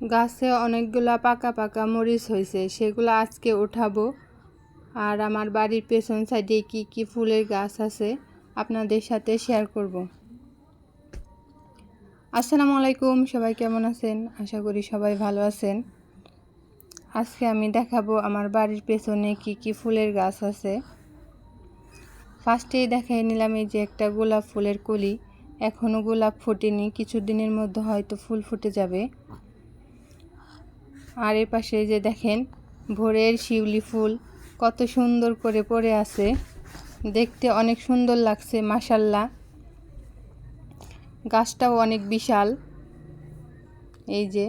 গাছে অনেকগুলা পাকা পাকা মরিচ হয়েছে, সেগুলো আজকে উঠাবো। আর আমার বাড়ির পেছন সাইডে কি কি ফুলের গাছ আছে আপনাদের সাথে শেয়ার করব। আসসালামু আলাইকুম, সবাই কেমন আছেন? আশা করি সবাই ভালো আছেন। আজকে আমি দেখাবো আমার বাড়ির পেছনে কি কি ফুলের গাছ আছে। ফার্স্টেই দেখাই নিলাম এই যে একটা গোলাপ ফুলের কলি, এখনও গোলাপ ফোটেনি, কিছুদিনের মধ্যে হয়তো ফুল ফুটে যাবে। আর এর পাশে যে দেখেন ভোরের শিউলি ফুল কত সুন্দর করে পড়ে আছে, দেখতে অনেক সুন্দর লাগছে মাশাল্লাহ। গাছটাও অনেক বিশাল। এই যে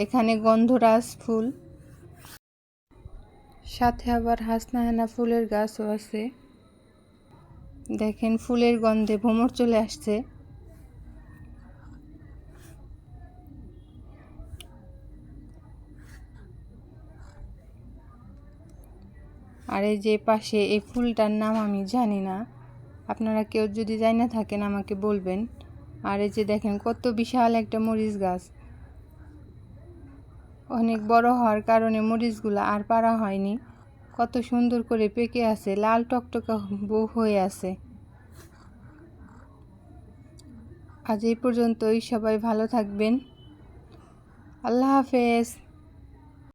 এখানে গন্ধরাজ ফুল, সাথে আবার হাসনাহেনা ফুলের গাছও আছে। দেখেন ফুলের গন্ধে ভ্রমর চলে আসছে। আর এই যে পাশে এই ফুলটার নাম আমি জানি না, আপনারা কেউ যদি জানা থাকেন আমাকে বলবেন। আর এই যে দেখেন কত বিশাল একটা মরিচ গাছ, অনেক বড় হওয়ার কারণে মরিচগুলো আর পাড়া হয়নি, কত সুন্দর করে পেকে আছে, লাল টকটকা হয়ে আছে। আজ এই পর্যন্তই, সবাই ভালো থাকবেন। আল্লাহ হাফেজ।